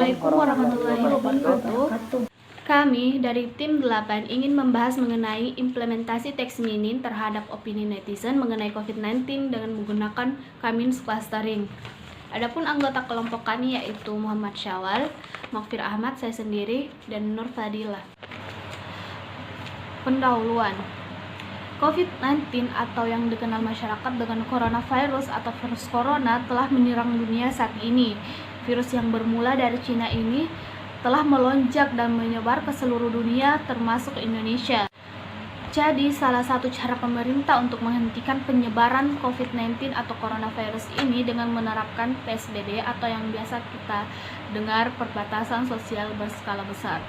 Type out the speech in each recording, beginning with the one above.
Assalamualaikum warahmatullahi wabarakatuh. Kami dari tim 8 ingin membahas mengenai implementasi teks minim terhadap opini netizen mengenai COVID-19 dengan menggunakan Kamins clustering. Adapun anggota kelompok kami yaitu Muhammad Syawal, Makfir Ahmad, saya sendiri, dan Nur Fadilah. Pendahuluan. COVID-19 atau yang dikenal masyarakat dengan coronavirus atau virus corona telah menyerang dunia saat ini. Virus yang bermula dari Cina ini telah melonjak dan menyebar ke seluruh dunia termasuk Indonesia. Jadi salah satu cara pemerintah untuk menghentikan penyebaran COVID-19 atau coronavirus ini dengan menerapkan PSBB atau yang biasa kita dengar perbatasan sosial berskala besar.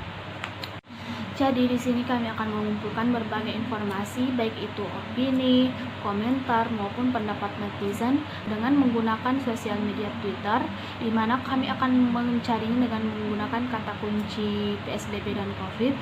Jadi di sini kami akan mengumpulkan berbagai informasi, baik itu opini, komentar maupun pendapat netizen dengan menggunakan sosial media Twitter, di mana kami akan mencarinya dengan menggunakan kata kunci PSBB dan COVID.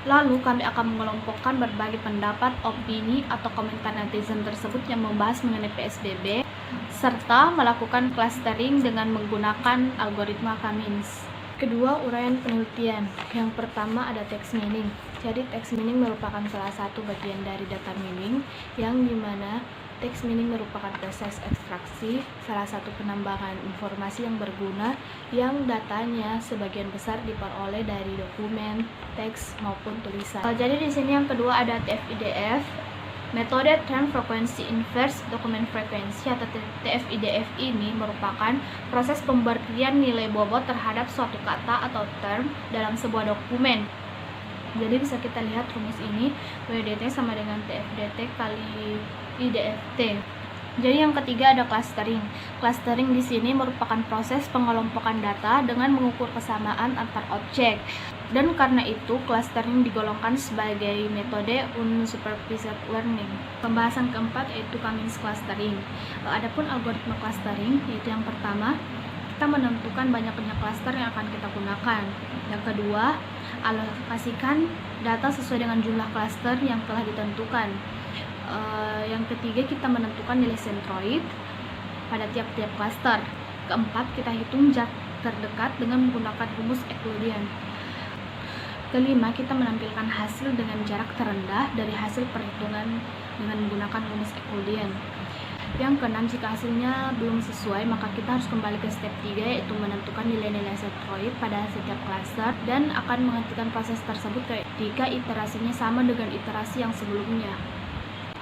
Lalu kami akan mengelompokkan berbagai pendapat, opini, atau komentar netizen tersebut yang membahas mengenai PSBB, serta melakukan clustering dengan menggunakan algoritma Kamins. Kedua, uraian penelitian. Yang pertama ada teks mining. Jadi teks mining merupakan salah satu bagian dari data mining, yang dimana teks mining merupakan proses ekstraksi salah satu penambangan informasi yang berguna, yang datanya sebagian besar diperoleh dari dokumen, teks maupun tulisan. Jadi di sini yang kedua ada TF-IDF. Metode Term Frequency Inverse Document Frequency atau TF-IDF ini merupakan proses pemberian nilai bobot terhadap suatu kata atau term dalam sebuah dokumen. Jadi bisa kita lihat rumus ini, WDT sama dengan TFDT kali IDFT. Jadi yang ketiga ada clustering. Clustering di sini merupakan proses pengelompokan data dengan mengukur kesamaan antar objek. Dan karena itu clustering digolongkan sebagai metode unsupervised learning. Pembahasan keempat yaitu Kamins clustering. Adapun algoritma clustering yaitu yang pertama, kita menentukan banyaknya cluster yang akan kita gunakan. Yang kedua, alokasikan data sesuai dengan jumlah cluster yang telah ditentukan. Yang ketiga, kita menentukan nilai sentroid pada tiap-tiap cluster. Keempat, kita hitung jarak terdekat dengan menggunakan rumus Euclidean. Kelima, kita menampilkan hasil dengan jarak terendah dari hasil perhitungan dengan menggunakan rumus Euclidean. Yang keenam, jika hasilnya belum sesuai, maka kita harus kembali ke step 3, yaitu menentukan nilai-nilai sentroid pada setiap cluster dan akan menghentikan proses tersebut ketika iterasinya sama dengan iterasi yang sebelumnya.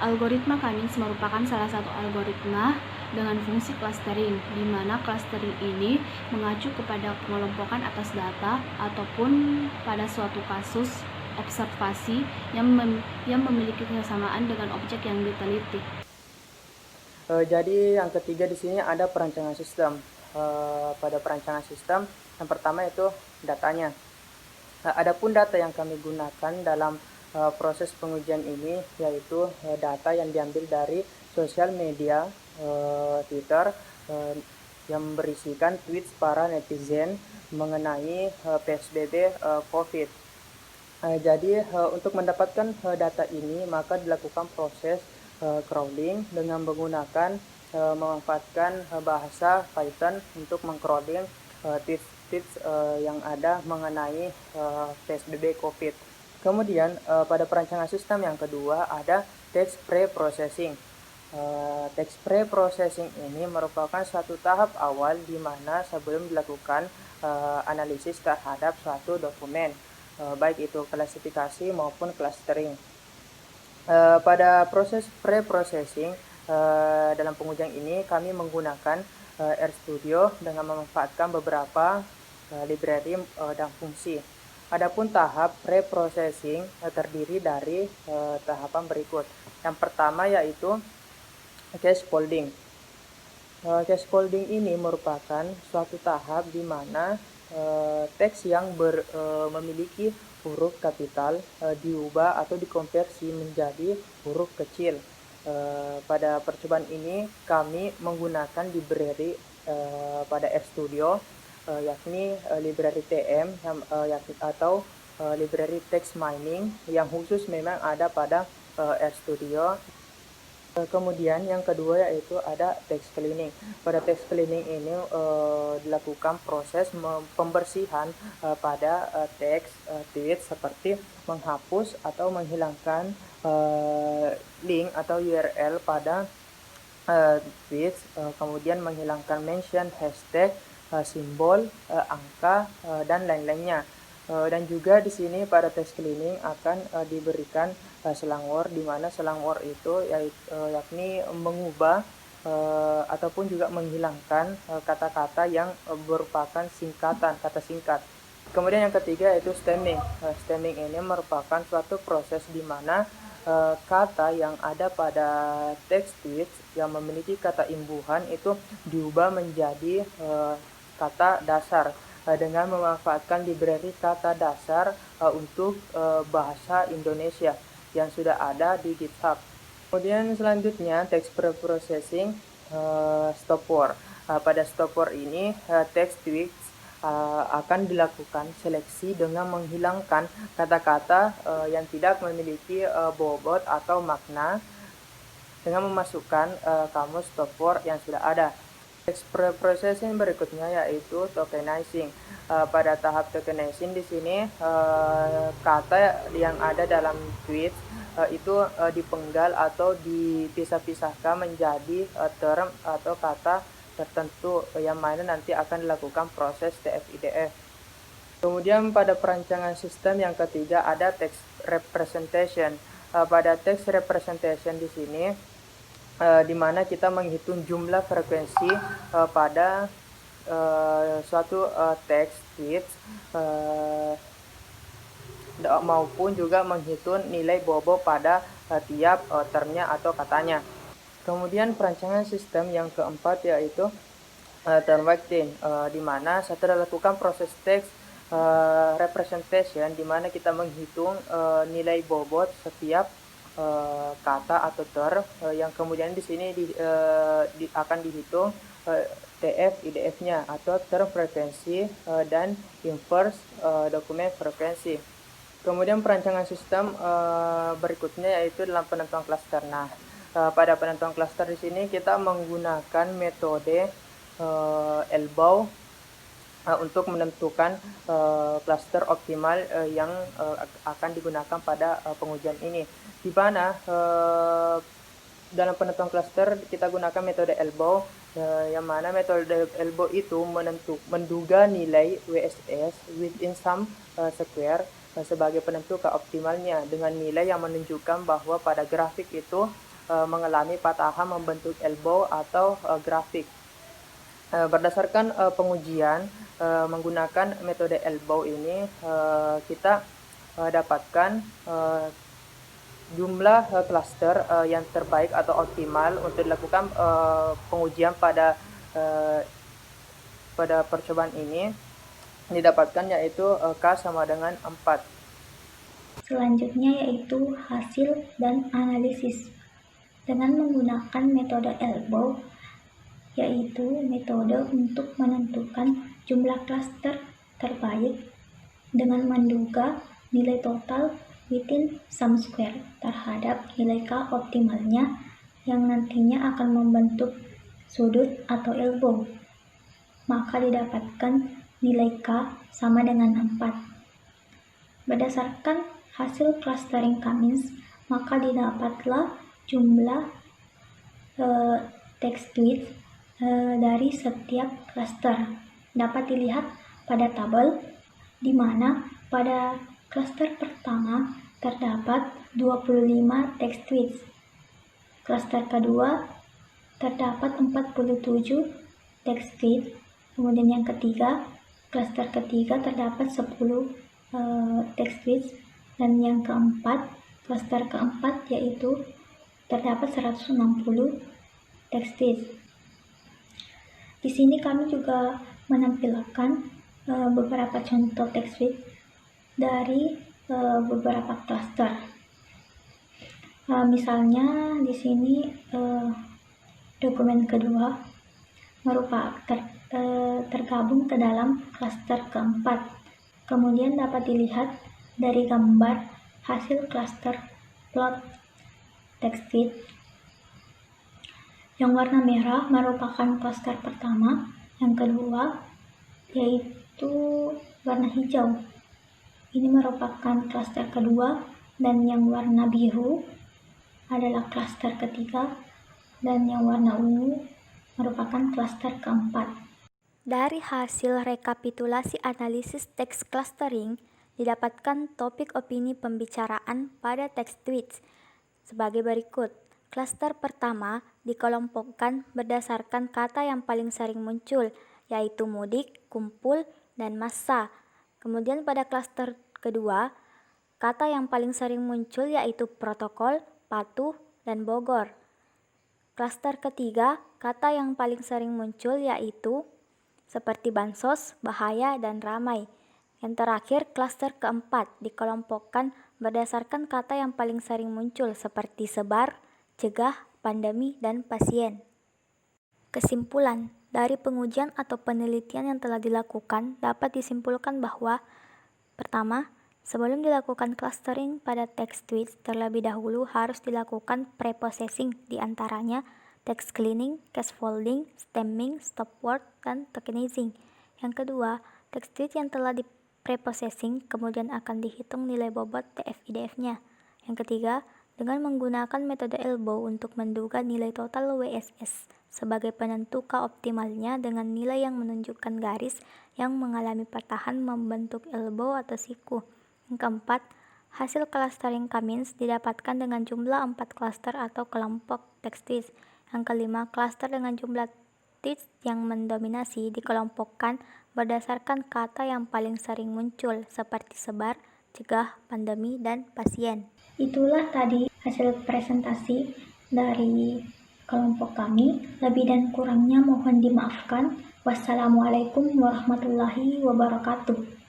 Algoritma Kamins merupakan salah satu algoritma dengan fungsi clustering, di mana clustering ini mengacu kepada pengelompokan atas data ataupun pada suatu kasus observasi yang memiliki kesamaan dengan objek yang diteliti. Jadi yang ketiga di sini ada perancangan sistem. Pada perancangan sistem yang pertama itu datanya. Adapun data yang kami gunakan dalam proses pengujian ini yaitu data yang diambil dari sosial media Twitter yang berisikan tweets para netizen mengenai PSBB COVID. Jadi untuk mendapatkan data ini maka dilakukan proses crawling dengan menggunakan memanfaatkan bahasa Python untuk mengcrawling tweets yang ada mengenai PSBB COVID. Kemudian pada perancangan sistem yang kedua ada text pre-processing. Text pre-processing ini merupakan suatu tahap awal di mana sebelum dilakukan analisis terhadap suatu dokumen, baik itu klasifikasi maupun clustering. Pada proses pre-processing dalam pengujian ini kami menggunakan RStudio dengan memanfaatkan beberapa library dan fungsi. Adapun tahap pre-processing terdiri dari tahapan berikut. Yang pertama yaitu case folding. Case folding ini merupakan suatu tahap di mana teks yang memiliki huruf kapital diubah atau dikonversi menjadi huruf kecil. Pada percobaan ini kami menggunakan library pada RStudio yakni library TM atau library text mining yang khusus memang ada pada RStudio. Kemudian yang kedua yaitu ada text cleaning. Pada text cleaning ini dilakukan proses pembersihan pada teks tweet seperti menghapus atau menghilangkan link atau URL pada tweets, kemudian menghilangkan mention, hashtag, simbol, angka, dan lain-lainnya. Dan juga di sini pada text cleaning akan diberikan selang word, di mana selang word itu yakni mengubah ataupun juga menghilangkan kata-kata yang merupakan singkatan, kata singkat. Kemudian yang ketiga yaitu stemming. Stemming ini merupakan suatu proses di mana kata yang ada pada teks tweets yang memiliki kata imbuhan itu diubah menjadi kata dasar dengan memanfaatkan library kata dasar untuk bahasa Indonesia yang sudah ada di GitHub. Kemudian selanjutnya text preprocessing stop word. Pada stop word ini text tweets akan dilakukan seleksi dengan menghilangkan kata-kata yang tidak memiliki bobot atau makna dengan memasukkan kamus stop word yang sudah ada. Text preprocessing berikutnya yaitu tokenizing. Pada tahap tokenizing di sini kata yang ada dalam tweet itu dipenggal atau dipisah-pisahkan menjadi term atau kata tertentu yang mana nanti akan dilakukan proses TF-IDF. Kemudian pada perancangan sistem yang ketiga ada text representation. Pada text representation di sini di mana kita menghitung jumlah frekuensi pada suatu teks tweet maupun juga menghitung nilai bobot pada tiap termnya atau katanya. Kemudian perancangan sistem yang keempat yaitu term weighting, di mana setelah dilakukan proses text representation, di mana kita menghitung nilai bobot setiap kata atau term yang kemudian di sini akan dihitung TF IDF-nya atau term frekuensi dan inverse dokumen frekuensi. Kemudian perancangan sistem berikutnya yaitu dalam penentuan klaster. Nah, pada penentuan klaster di sini kita menggunakan metode elbow untuk menentukan klaster optimal yang akan digunakan pada pengujian ini. Di mana dalam penentuan klaster kita gunakan metode elbow, yang mana metode elbow itu menduga nilai WSS within some square sebagai penentu keoptimalnya dengan nilai yang menunjukkan bahwa pada grafik itu mengalami patahan membentuk elbow atau grafik. Berdasarkan pengujian menggunakan metode elbow ini kita dapatkan jumlah klaster yang terbaik atau optimal untuk dilakukan pengujian pada percobaan ini didapatkan yaitu K sama dengan 4. Selanjutnya yaitu hasil dan analisis. Dengan menggunakan metode elbow, yaitu metode untuk menentukan jumlah klaster terbaik dengan menduga nilai total within some square terhadap nilai K optimalnya yang nantinya akan membentuk sudut atau elbow, maka didapatkan nilai K sama dengan 4. Berdasarkan hasil clustering Cummins, maka didapatlah jumlah text tweets dari setiap cluster. Dapat dilihat pada tabel, di mana pada cluster pertama terdapat 25 text tweets. Cluster kedua terdapat 47 text tweets. Kemudian yang ketiga, cluster ketiga terdapat 10 text tweets. Dan yang keempat, cluster keempat yaitu terdapat 160 text tweets. Di sini kami juga menampilkan beberapa contoh text tweets dari beberapa cluster. Misalnya di sini dokumen kedua merupakan tergabung ke dalam cluster keempat. Kemudian dapat dilihat dari gambar hasil cluster plot text tweet Yang warna merah merupakan klaster pertama, yang kedua yaitu warna hijau. Ini merupakan klaster kedua, dan yang warna biru adalah klaster ketiga, dan yang warna ungu merupakan klaster keempat. Dari hasil rekapitulasi analisis teks clustering, didapatkan topik opini pembicaraan pada teks tweets sebagai berikut. Klaster pertama dikelompokkan berdasarkan kata yang paling sering muncul, yaitu mudik, kumpul, dan massa. Kemudian pada klaster kedua, kata yang paling sering muncul yaitu protokol, patuh, dan Bogor. Klaster ketiga, kata yang paling sering muncul yaitu seperti bansos, bahaya, dan ramai. Yang terakhir, klaster keempat dikelompokkan berdasarkan kata yang paling sering muncul seperti sebar, cegah, pandemi, dan pasien. Kesimpulan, dari pengujian atau penelitian yang telah dilakukan dapat disimpulkan bahwa pertama, sebelum dilakukan clustering pada text tweets, terlebih dahulu harus dilakukan preprocessing, diantaranya text cleaning, scaffolding, stemming, stop word, dan tokenizing. Yang kedua, text tweet yang telah di preprocessing kemudian akan dihitung nilai bobot TF-IDF-nya. Yang ketiga, dengan menggunakan metode elbow untuk menduga nilai total WSS sebagai penentu keoptimalnya dengan nilai yang menunjukkan garis yang mengalami patahan membentuk elbow atau siku. Yang keempat, hasil clustering Cummins didapatkan dengan jumlah 4 cluster atau kelompok text tweets. Yang kelima, cluster dengan jumlah tweets yang mendominasi dikelompokkan berdasarkan kata yang paling sering muncul seperti sebar, cegah, pandemi, dan pasien. Itulah tadi hasil presentasi dari kelompok kami. Lebih dan kurangnya mohon dimaafkan. Wassalamualaikum warahmatullahi wabarakatuh.